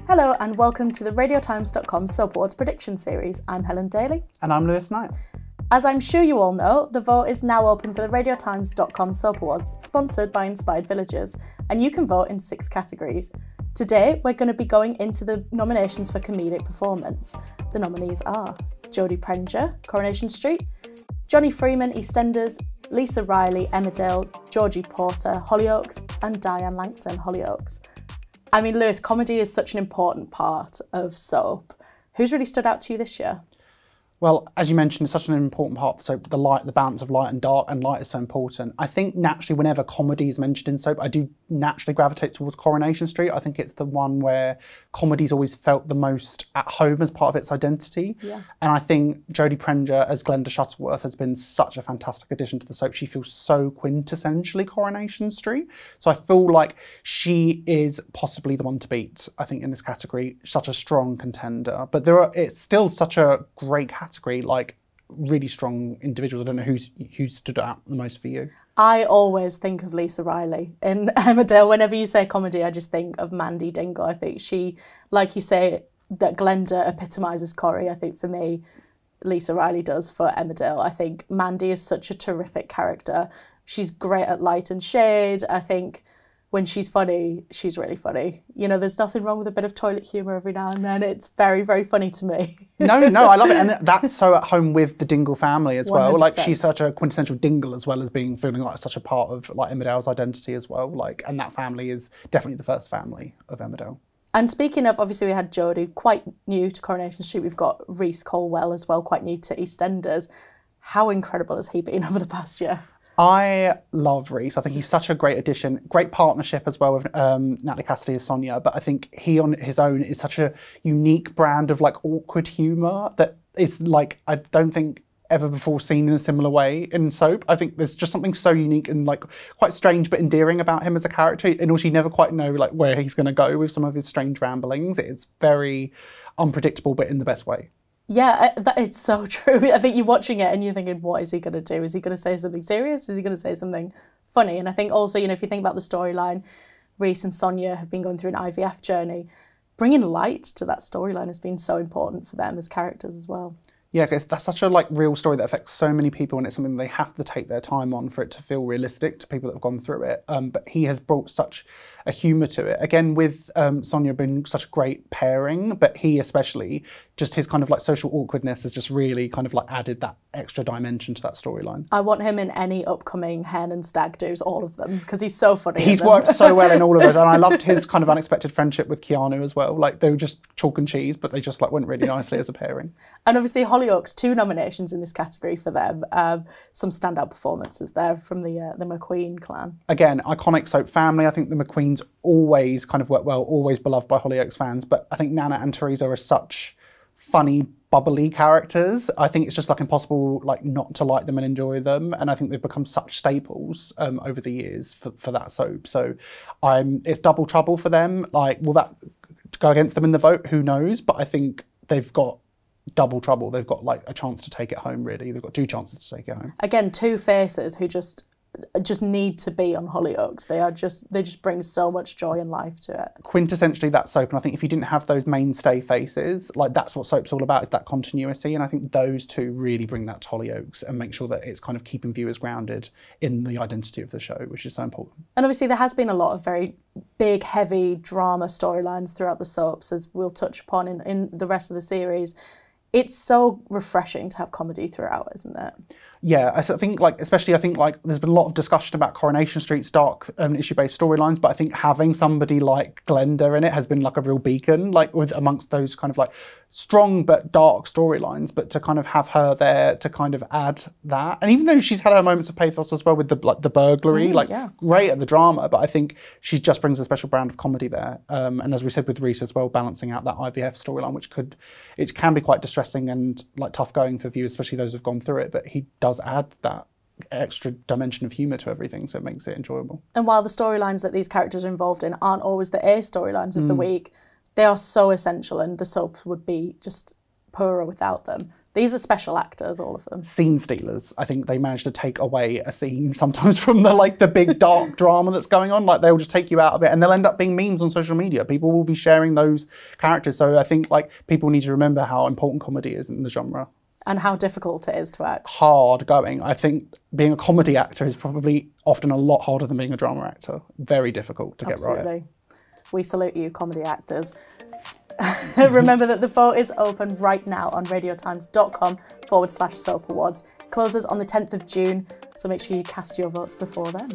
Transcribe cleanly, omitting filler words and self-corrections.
Hello and welcome to the RadioTimes.com Soap Awards prediction series. I'm Helen Daly. And I'm Lewis Knight. As I'm sure you all know, the vote is now open for the RadioTimes.com Soap Awards, sponsored by Inspired Villagers, and you can vote in 6 categories. Today, we're going to be going into the nominations for comedic performance. The nominees are Jodie Prenger, Coronation Street, Johnny Freeman, EastEnders, Lisa Riley, Emmerdale, Georgie Porter, Hollyoaks, and Diane Langton, Hollyoaks. I mean, Lewis, comedy is such an important part of soap. Who's really stood out to you this year? Well, as you mentioned, it's such an important part of soap, the balance of light and dark, and light is so important. I think naturally whenever comedy is mentioned in soap, I do naturally gravitate towards Coronation Street. I think it's the one where comedy's always felt the most at home as part of its identity. Yeah. And I think Jodie Prenger as Glenda Shuttleworth has been such a fantastic addition to the soap. She feels so quintessentially Coronation Street. So I feel like she is possibly the one to beat, I think, in this category. Such a strong contender. But it's still such a great category, like really strong individuals. I don't know who stood out the most for you. I always think of Lisa Riley in Emmerdale. Whenever you say comedy, I just think of Mandy Dingle. I think she, like you say, that Glenda epitomises Corrie. I think for me, Lisa Riley does for Emmerdale. I think Mandy is such a terrific character. She's great at light and shade. I think when she's funny, she's really funny. You know, there's nothing wrong with a bit of toilet humour every now and then. It's very, very funny to me. No, I love it. And that's so at home with the Dingle family as well. 100%. Like, she's such a quintessential Dingle as well as feeling like such a part of like Emmerdale's identity as well. Like, and that family is definitely the first family of Emmerdale. And speaking of, obviously we had Jodie, quite new to Coronation Street. We've got Rhys Colwell as well, quite new to EastEnders. How incredible has he been over the past year? I love Rhys. I think he's such a great addition. Great partnership as well with Natalie Cassidy as Sonia. But I think he on his own is such a unique brand of like awkward humour that is like, I don't think ever before seen in a similar way in soap. I think there's just something so unique and like quite strange but endearing about him as a character. And also you never quite know like where he's going to go with some of his strange ramblings. It's very unpredictable, but in the best way. Yeah, it's so true. I think you're watching it and you're thinking, what is he going to do? Is he going to say something serious? Is he going to say something funny? And I think also, you know, if you think about the storyline, Rhys and Sonia have been going through an IVF journey. Bringing light to that storyline has been so important for them as characters as well. Yeah, because that's such a like real story that affects so many people, and it's something they have to take their time on for it to feel realistic to people that have gone through it. But he has brought such a humour to it. Again, with Sonia being such a great pairing, but he especially, just his kind of like social awkwardness has just really kind of like added that extra dimension to that storyline. I want him in any upcoming Hen and Stag do's, all of them, because he's so funny. He's worked so well in all of those, and I loved his kind of unexpected friendship with Keanu as well. Like, they were just chalk and cheese, but they just like went really nicely as a pairing. And obviously Hollyoaks, 2 nominations in this category for them. Some standout performances there from the McQueen clan. Again, iconic soap family. I think the McQueens always kind of work well, always beloved by Hollyoaks fans. But I think Nana and Teresa are such funny, bubbly characters. I think it's just like impossible like not to like them and enjoy them. And I think they've become such staples over the years for that soap. So it's double trouble for them. Like, will that go against them in the vote? Who knows? But I think they've got double trouble. They've got like a chance to take it home, really. They've got 2 chances to take it home. Again, 2 faces who just need to be on Hollyoaks. They just bring so much joy and life to it. Quintessentially that soap, and I think if you didn't have those mainstay faces, like that's what soap's all about, is that continuity. And I think those 2 really bring that to Hollyoaks and make sure that it's kind of keeping viewers grounded in the identity of the show, which is so important. And obviously there has been a lot of very big, heavy drama storylines throughout the soaps, as we'll touch upon in the rest of the series. It's so refreshing to have comedy throughout, isn't it? Yeah, I think like, especially I think like there's been a lot of discussion about Coronation Street's dark issue-based storylines, but I think having somebody like Glenda in it has been like a real beacon, like with amongst those kind of like strong but dark storylines, but to kind of have her there to kind of add that. And even though she's had her moments of pathos as well with the burglary, great at the drama, but I think she just brings a special brand of comedy there. And as we said with Rhys as well, balancing out that IVF storyline, which can be quite distressing and like tough going for viewers, especially those who've gone through it, but he does add that extra dimension of humour to everything, so it makes it enjoyable. And while the storylines that these characters are involved in aren't always the A storylines of the week, they are so essential, and the soap would be just poorer without them. These are special actors, all of them. Scene stealers. I think they manage to take away a scene sometimes from the big dark drama that's going on. Like they'll just take you out of it, and they'll end up being memes on social media. People will be sharing those characters. So I think like people need to remember how important comedy is in the genre. And how difficult it is to act. Hard going. I think being a comedy actor is probably often a lot harder than being a drama actor. Very difficult to get right. Absolutely. We salute you, comedy actors. Remember that the vote is open right now on radiotimes.com/soap awards. Closes on the 10th of June, so make sure you cast your votes before then.